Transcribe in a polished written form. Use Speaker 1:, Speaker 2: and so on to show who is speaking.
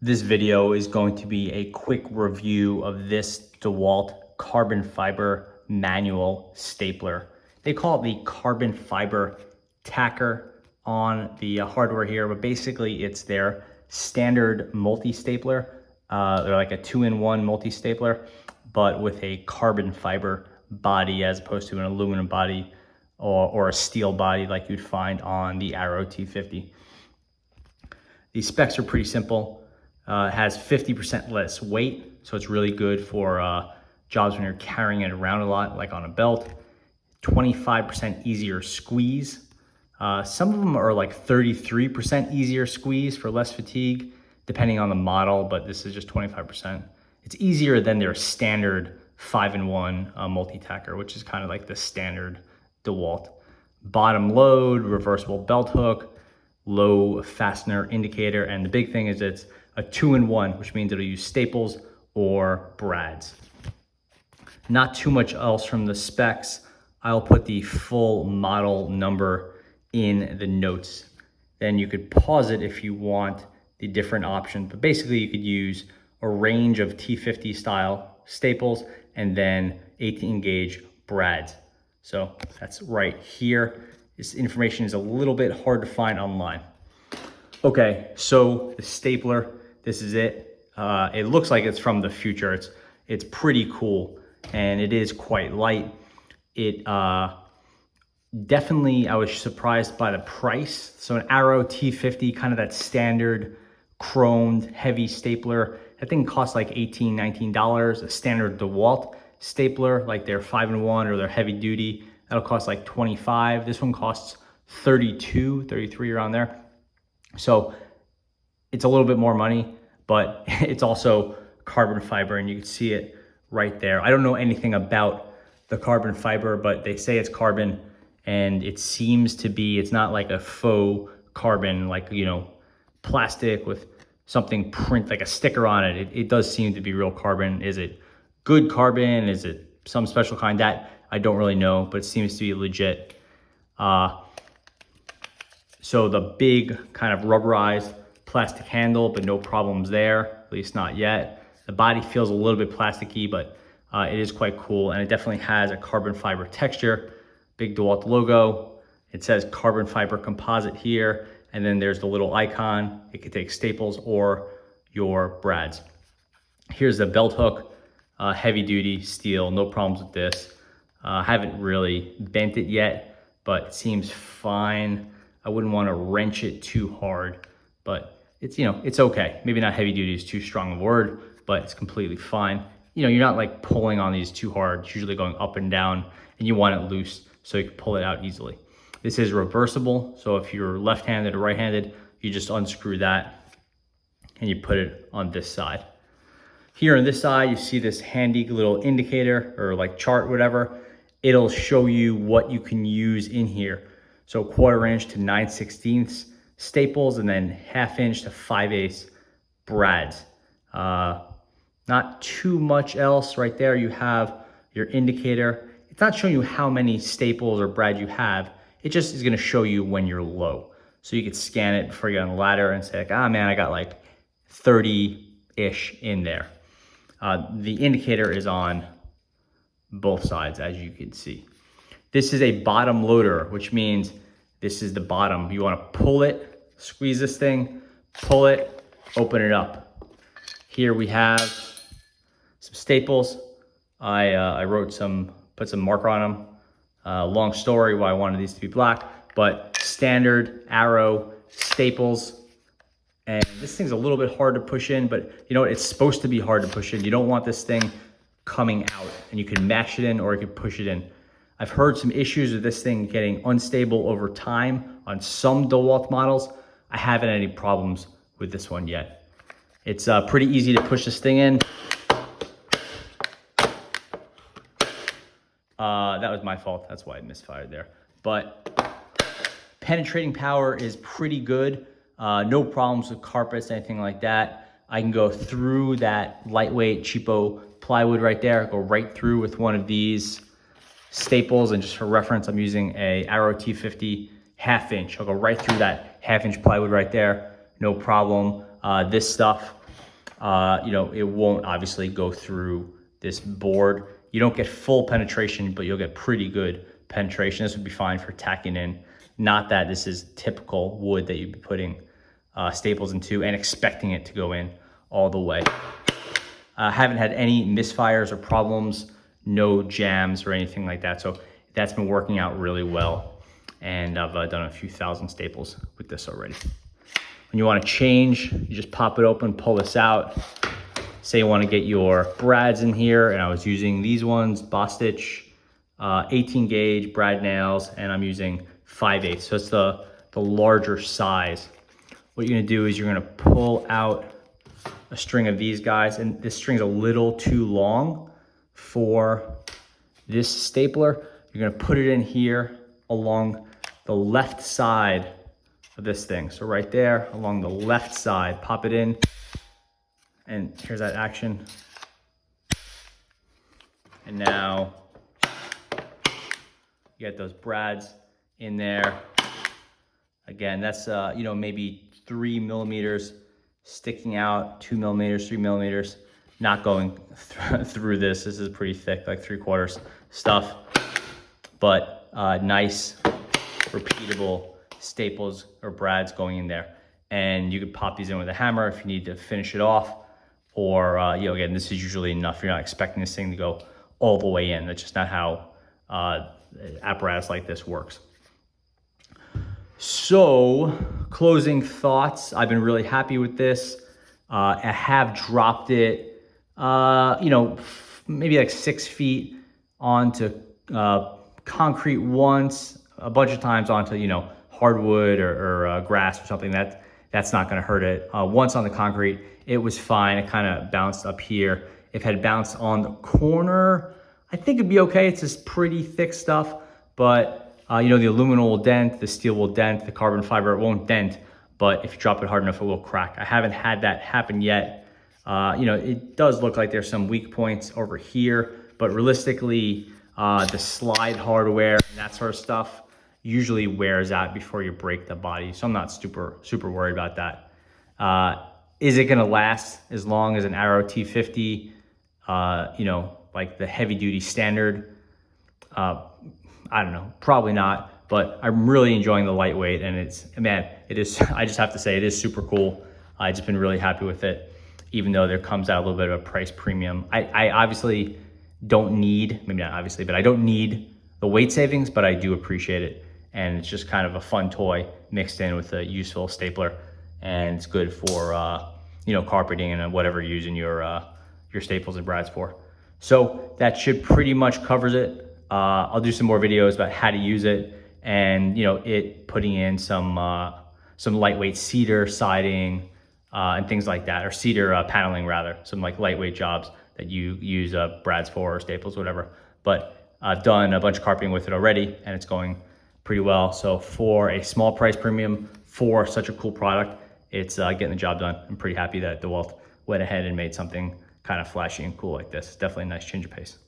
Speaker 1: This video is going to be a quick review of this Dewalt carbon fiber manual stapler. They call it the carbon fiber tacker on the hardware here, but basically it's their standard multi-stapler. They're like a 2-in-1 multi-stapler, but with a carbon fiber body as opposed to an aluminum body or a steel body like you'd find on the Arrow T50. The specs are pretty simple. It has 50% less weight, so it's really good for jobs when you're carrying it around a lot, like on a belt. 25% easier squeeze. Some of them are like 33% easier squeeze for less fatigue, depending on the model, but this is just 25%. It's easier than their standard 5-in-1 multi-tacker, which is kind of like the standard Dewalt. Bottom load, reversible belt hook, low fastener indicator, and the big thing is it's a 2-in-1, which means it'll use staples or brads. Not too much else from the specs. I'll put the full model number in the notes. Then you could pause it if you want the different options, but basically you could use a range of T50 style staples and then 18 gauge brads. So that's right here. This information is a little bit hard to find online. Okay, so the stapler, this is it. It looks like it's from the future. It's pretty cool, and it is quite light. It definitely, I was surprised by the price. So an Arrow T50, kind of that standard chromed heavy stapler, that thing costs like $18, $19. A standard DeWalt stapler, like their 5-in-1 or their heavy duty, that'll cost like $25. This one costs $32, $33 around there. So it's a little bit more money, but it's also carbon fiber, and you can see it right there. I don't know anything about the carbon fiber, but they say it's carbon, and it seems to be, it's not like a faux carbon, like, you know, plastic with something print, like a sticker on it. It does seem to be real carbon. Is it good carbon? Is it some special kind? That I don't really know, but it seems to be legit. So the big kind of rubberized plastic handle, but no problems there, at least not yet. The body feels a little bit plasticky, but it is quite cool. And it definitely has a carbon fiber texture, big DeWalt logo. It says carbon fiber composite here. And then there's the little icon. It could take staples or your brads. Here's the belt hook, heavy duty steel, no problems with this. Haven't really bent it yet, but it seems fine. I wouldn't want to wrench it too hard, but it's, you know, it's okay. Maybe not heavy duty is too strong a word, but it's completely fine. You know, you're not like pulling on these too hard. It's usually going up and down, and you want it loose so you can pull it out easily. This is reversible, so if you're left-handed or right-handed, you just unscrew that and you put it on this side. Here on this side, you see this handy little indicator or like chart, whatever. It'll show you what you can use in here. So 1/4 inch to 9/16 staples, and then 1/2 inch to 5/8 brads. Not too much else right there. You have your indicator. It's not showing you how many staples or brads you have. It just is gonna show you when you're low. So you could scan it before you get on the ladder and say, like, ah man, I got like 30-ish in there. The indicator is on both sides, as you can see. This is a bottom loader, which means this is the bottom. You want to pull it, squeeze this thing, pull it, open it up. Here we have some staples. I wrote put some marker on them. Long story why I wanted these to be black, but standard Arrow staples. And this thing's a little bit hard to push in, but you know what? It's supposed to be hard to push in. You don't want this thing coming out, and you can mash it in or you can push it in. I've heard some issues with this thing getting unstable over time on some DeWalt models. I haven't had any problems with this one yet. It's pretty easy to push this thing in. That was my fault. That's why I misfired there. But penetrating power is pretty good. No problems with carpets, anything like that. I can go through that lightweight, cheapo plywood right there, go right through with one of these staples. And just for reference, I'm using a Arrow T50 1/2 inch. I'll go right through that 1/2 inch plywood right there, no problem. This stuff it won't obviously go through this board. You don't get full penetration, but you'll get pretty good penetration. This would be fine for tacking in. Not that this is typical wood that you'd be putting staples into and expecting it to go in all the way. Haven't had any misfires or problems, no jams or anything like that. So that's been working out really well. And I've done a few thousand staples with this already. When you want to change, you just pop it open, pull this out. Say you want to get your brads in here, and I was using these ones, Bostitch, 18 gauge brad nails, and I'm using 5/8. So it's the larger size. What you're gonna do is you're gonna pull out a string of these guys, and this string's a little too long for this stapler. You're gonna put it in here along the left side of this thing. So right there along the left side, pop it in, and here's that action. And now you get those brads in there. Again, that's maybe 3 millimeters sticking out, 2 millimeters, 3 millimeters, not going through this. This is pretty thick, like 3/4 stuff, but nice, repeatable staples or brads going in there. And you could pop these in with a hammer if you need to finish it off, or again, this is usually enough. You're not expecting this thing to go all the way in. That's just not how apparatus like this works. So, closing thoughts, I've been really happy with this. I have dropped it, maybe like 6 feet onto concrete once, a bunch of times onto, hardwood or grass or something. That's not gonna hurt it. Once on the concrete, it was fine. It kind of bounced up here. If it had bounced on the corner, I think it'd be okay. It's just pretty thick stuff, but the aluminum will dent, the steel will dent, the carbon fiber, it won't dent, but if you drop it hard enough, it will crack. I haven't had that happen yet. It does look like there's some weak points over here, but realistically, the slide hardware and that sort of stuff usually wears out before you break the body. So I'm not super worried about that. Is it gonna last as long as an Arrow T50, like the heavy duty standard? I don't know, probably not, but I'm really enjoying the lightweight, and it is, I just have to say, it is super cool. I've just been really happy with it, even though there comes out a little bit of a price premium. I obviously don't need, maybe not obviously, but I don't need the weight savings, but I do appreciate it. And it's just kind of a fun toy mixed in with a useful stapler, and it's good for, carpeting and whatever you're using your staples and brads for. So that should pretty much covers it. I'll do some more videos about how to use it, and putting in some lightweight cedar siding and things like that, or cedar paneling rather, some like lightweight jobs that you use brads for or staples, whatever. But I've done a bunch of carpeting with it already, and it's going pretty well. So for a small price premium for such a cool product, it's getting the job done. I'm pretty happy that Dewalt went ahead and made something kind of flashy and cool like this. Definitely a nice change of pace.